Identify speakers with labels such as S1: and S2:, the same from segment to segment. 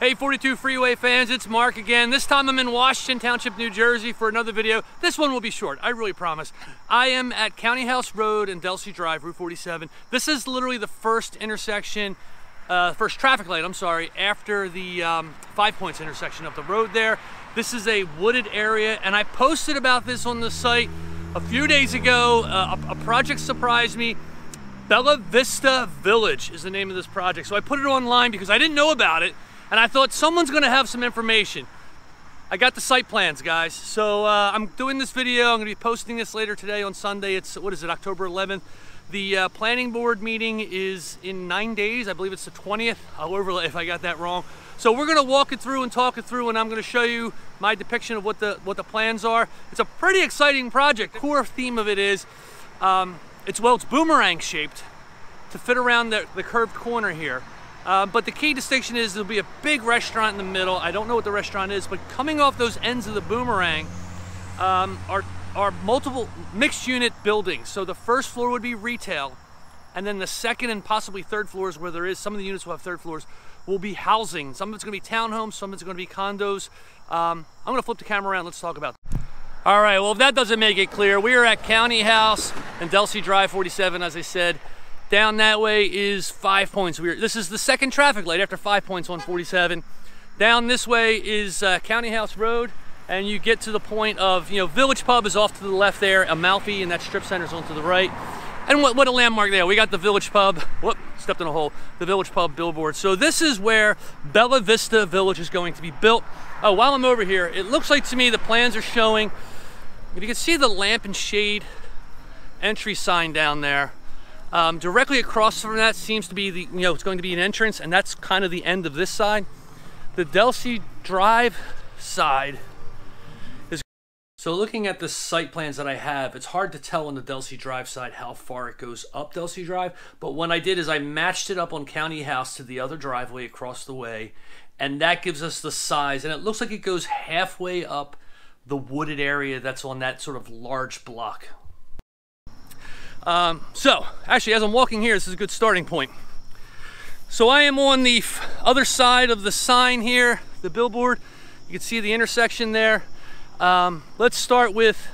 S1: Hey 42 Freeway fans, it's Mark again. This time I'm in Washington Township, New Jersey for another video. This one will be short, I really promise. I am at County House Road and Delsea Drive, Route 47. This is literally the first intersection, first traffic light, I'm sorry, after the 5 Points intersection of the road there. This is a wooded area, and I posted about this on the site a few days ago. A project surprised me. Belle Vista Village is the name of this project. So I put it online because I didn't know about it, and I thought someone's gonna have some information. I got the site plans, guys. So I'm doing this video. I'm gonna be posting this later today on Sunday. It's, what is it, October 11th. The planning board meeting is in 9 days. I believe it's the 20th. I'll overlay if I got that wrong. So we're gonna walk it through and talk it through, and I'm gonna show you my depiction of what the plans are. It's a pretty exciting project. The core theme of it is, it's boomerang shaped to fit around the curved corner here. But the key distinction is there'll be a big restaurant in the middle. I don't know what the restaurant is, but coming off those ends of the boomerang are multiple mixed unit buildings. So the first floor would be retail, and then the second and possibly third floors, where there is, some of the units will have third floors, will be housing. Some of it's gonna be townhomes, some of it's gonna be condos. I'm gonna flip the camera around, let's talk about that. All right, well, if that doesn't make it clear, we are at County House and Delsea Drive 47, as I said. Down that way is 5 Points. This is the second traffic light after 5 Points on 47. Down this way is County House Road, and you get to the point of, Village Pub is off to the left there, Amalfi, and that strip center's on to the right. And what a landmark there. We got the Village Pub, whoop, stepped in a hole, the Village Pub billboard. So this is where Belle Vista Village is going to be built. Oh, while I'm over here, it looks like to me the plans are showing, if you can see the lamp and shade entry sign down there, directly across from that seems to be the, it's going to be an entrance, and that's kind of the end of this side. The Delsea Drive side is, so looking at the site plans that I have, it's hard to tell on the Delsea Drive side how far it goes up Delsea Drive, but what I did is I matched it up on County House to the other driveway across the way, and that gives us the size, and it looks like it goes halfway up the wooded area that's on that sort of large block. So actually, as I'm walking here, this is a good starting point. So I am on the other side of the sign here, the billboard. You can see the intersection there. Let's start with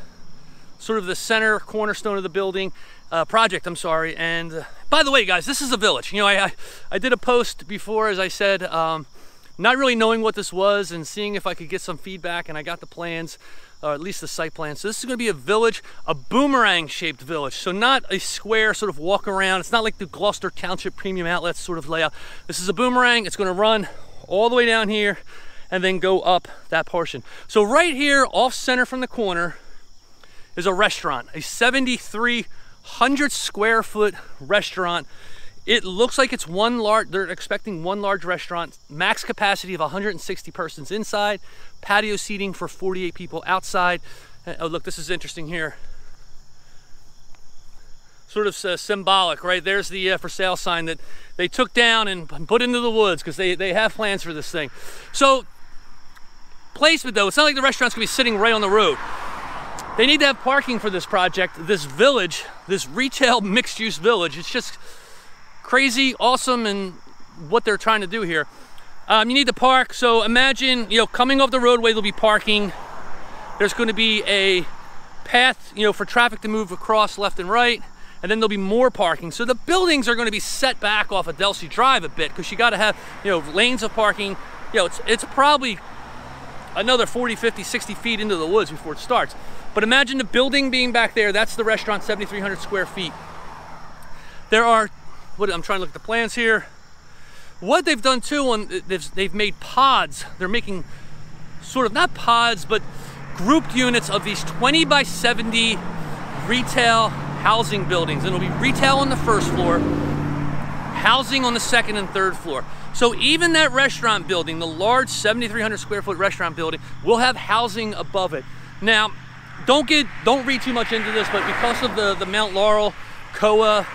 S1: sort of the center cornerstone of the building, project, I'm sorry. And by the way, guys, this is a village. I did a post before, as I said, not really knowing what this was and seeing if I could get some feedback, and I got the plans, or at least the site plan. So this is gonna be a village, a boomerang shaped village. So not a square sort of walk around. It's not like the Gloucester Township Premium Outlets sort of layout. This is a boomerang. It's gonna run all the way down here and then go up that portion. So right here, off center from the corner, is a restaurant, a 7,300 square foot restaurant. It looks like it's one large, they're expecting one large restaurant, max capacity of 160 persons inside, patio seating for 48 people outside. Oh, look, this is interesting here. Sort of symbolic, right? There's the for sale sign that they took down and put into the woods because they have plans for this thing. So, placement though, it's not like the restaurant's gonna be sitting right on the road. They need to have parking for this project, this village, this retail mixed-use village. It's just crazy, awesome, and what they're trying to do here. You need to park, so imagine, coming off the roadway, there'll be parking. There's going to be a path, for traffic to move across left and right, and then there'll be more parking. So the buildings are going to be set back off of Delsea Drive a bit, because you got to have, lanes of parking. It's probably another 40, 50, 60 feet into the woods before it starts. But imagine the building being back there. That's the restaurant, 7,300 square feet. There are, I'm trying to look at the plans here. What they've done too, they've made pods. They're making sort of, not pods, but grouped units of these 20 by 70 retail housing buildings. And it'll be retail on the first floor, housing on the second and third floor. So even that restaurant building, the large 7,300 square foot restaurant building, will have housing above it. Now, don't read too much into this, but because of the Mount Laurel COA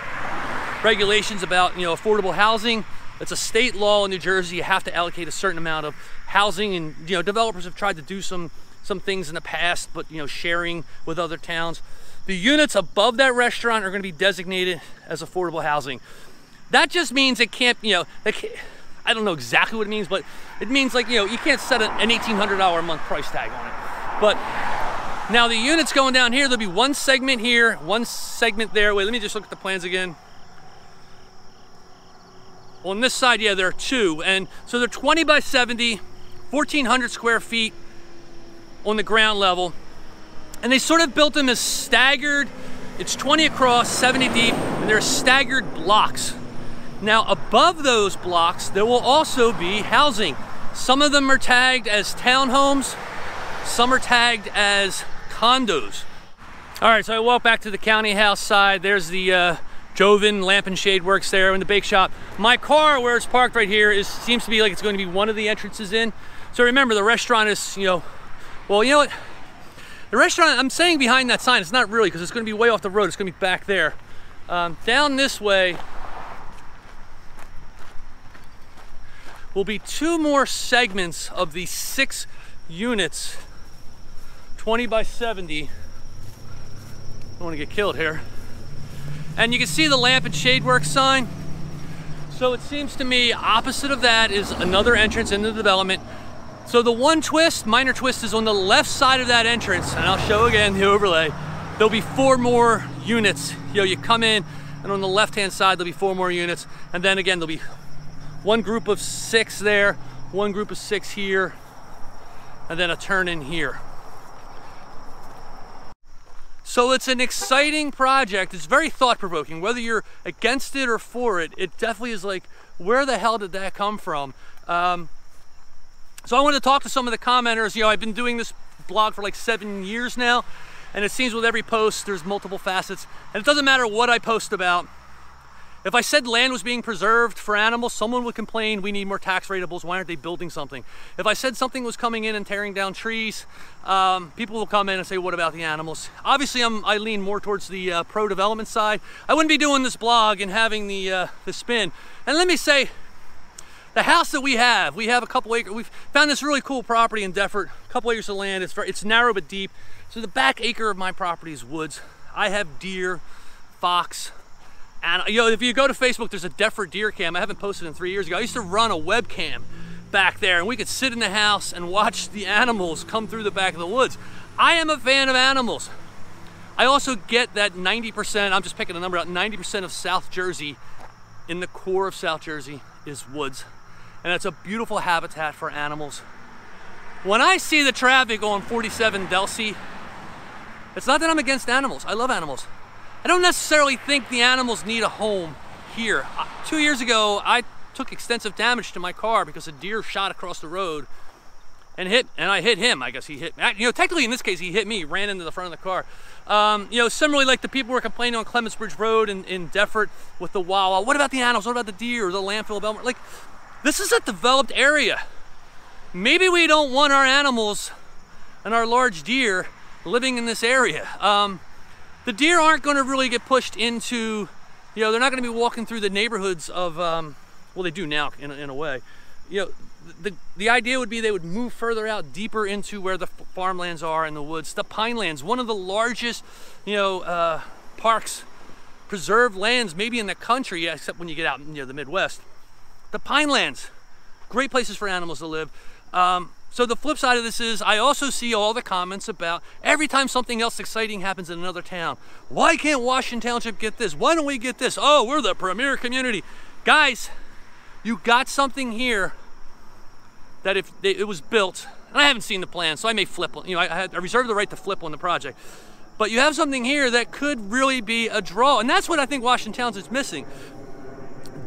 S1: regulations about affordable housing, it's a state law in New Jersey. You have to allocate a certain amount of housing, and developers have tried to do some things in the past, but sharing with other towns. The units above that restaurant are going to be designated as affordable housing. That just means it can't, I don't know exactly what it means, but it means like, you know, you can't set an $1,800 a month price tag on it. But now the units going down here, there'll be one segment here, one segment there. Wait, let me just look at the plans again. On this side, yeah, there are two. And so they're 20 by 70, 1,400 square feet on the ground level. And they sort of built them as staggered. It's 20 across, 70 deep, and they're staggered blocks. Now above those blocks, there will also be housing. Some of them are tagged as townhomes, some are tagged as condos. All right, so I walk back to the county house side. There's the Joven Lamp and Shade Works there in the bake shop. My car, where it's parked right here, seems to be like it's going to be one of the entrances in. So remember, the restaurant is, you know, well, you know what? The restaurant, I'm saying behind that sign, it's not really, because it's going to be way off the road. It's going to be back there. Down this way will be two more segments of the 6 units, 20 by 70. I don't want to get killed here. And you can see the Lamp and Shade Works sign. So it seems to me opposite of that is another entrance into the development. So the one twist, minor twist, is on the left side of that entrance, and I'll show again the overlay. There'll be 4 more units. You know, you come in, and on the left-hand side, there'll be 4 more units, and then again, there'll be one group of 6 there, one group of 6 here, and then a turn in here. So it's an exciting project. It's very thought-provoking. Whether you're against it or for it, it definitely is like, where the hell did that come from? So I wanted to talk to some of the commenters. You know, I've been doing this blog for like 7 years now, and it seems with every post there's multiple facets, and it doesn't matter what I post about. If I said land was being preserved for animals, someone would complain, we need more tax ratables, why aren't they building something? If I said something was coming in and tearing down trees, people will come in and say, what about the animals? Obviously I lean more towards the pro-development side. I wouldn't be doing this blog and having the spin. And let me say, the house that we have a couple acres. We've found this really cool property in Deffert, a couple acres of land. It's narrow but deep. So the back acre of my property is woods. I have deer, fox, and you know, if you go to Facebook, there's a Deffert deer cam. I haven't posted in 3 years ago. I used to run a webcam back there, and we could sit in the house and watch the animals come through the back of the woods. I am a fan of animals. I also get that 90%, I'm just picking a number out, 90% of South Jersey, in the core of South Jersey, is woods. And it's a beautiful habitat for animals. When I see the traffic on 47 Delsey, it's not that I'm against animals. I love animals. I don't necessarily think the animals need a home here. 2 years ago, I took extensive damage to my car because a deer shot across the road and I hit him. I guess he hit me. You know, technically in this case, he hit me, ran into the front of the car. You know, similarly, like the people were complaining on Clements Bridge Road in Deffert with the Wawa. What about the animals? What about the deer or the landfill of Belmont? Like, this is a developed area. Maybe we don't want our animals and our large deer living in this area. The deer aren't going to really get pushed into, you know, they're not going to be walking through the neighborhoods of, well, they do now in a way. You know, the idea would be they would move further out, deeper into where the farmlands are in the woods. The Pinelands, one of the largest, you know, parks, preserved lands maybe in the country, yeah, except when you get out near the Midwest. The Pinelands, great places for animals to live. So the flip side of this is I also see all the comments about every time something else exciting happens in another town. Why can't Washington Township get this? Why don't we get this? Oh, we're the premier community. Guys, you got something here that if it was built, and I haven't seen the plan, so I may flip. You know, I reserve the right to flip on the project. But you have something here that could really be a draw, and that's what I think Washington Township's missing.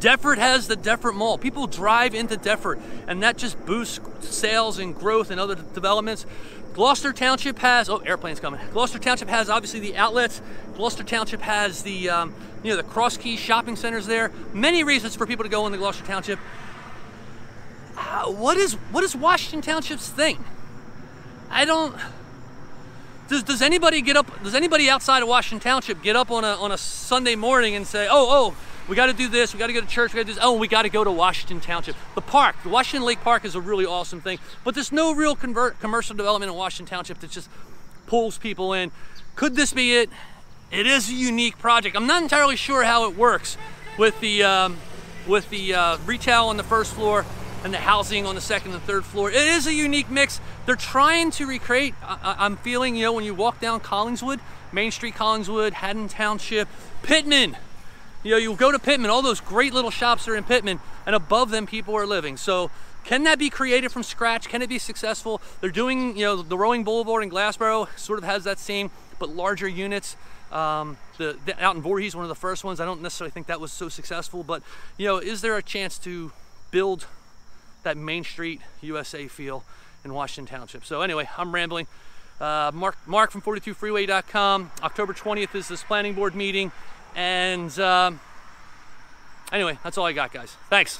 S1: Deffert has the Deffert Mall. People drive into Deffert, and that just boosts sales and growth and other developments. Gloucester Township has, oh, airplane's coming. Gloucester Township has obviously the outlets. Gloucester Township has the, you know, the Cross Keys shopping centers there. Many reasons for people to go into Gloucester Township. What is Washington Township's thing? I don't. Does anybody get up? Does anybody outside of Washington Township get up on a Sunday morning and say, oh, we got to do this, we got to go to church, we got to do this, oh, we got to go to Washington Township. The park, the Washington Lake Park is a really awesome thing, but there's no real commercial development in Washington Township that just pulls people in. Could this be it? It is a unique project. I'm not entirely sure how it works with the with the retail on the first floor and the housing on the second and third floor. It is a unique mix. They're trying to recreate, I'm feeling, you know, when you walk down Collingswood, Main Street Collingswood, Haddon Township, Pittman. You know, you go to Pittman, all those great little shops are in Pittman, and above them people are living. So can that be created from scratch? Can it be successful? They're doing, you know, the Rowing Boulevard in Glassboro sort of has that same, but larger units. Out in Voorhees, one of the first ones, I don't necessarily think that was so successful, but, you know, is there a chance to build that Main Street USA feel in Washington Township? So anyway, I'm rambling. Mark from 42freeway.com. October 20th is this planning board meeting. And anyway, that's all I got, guys. Thanks.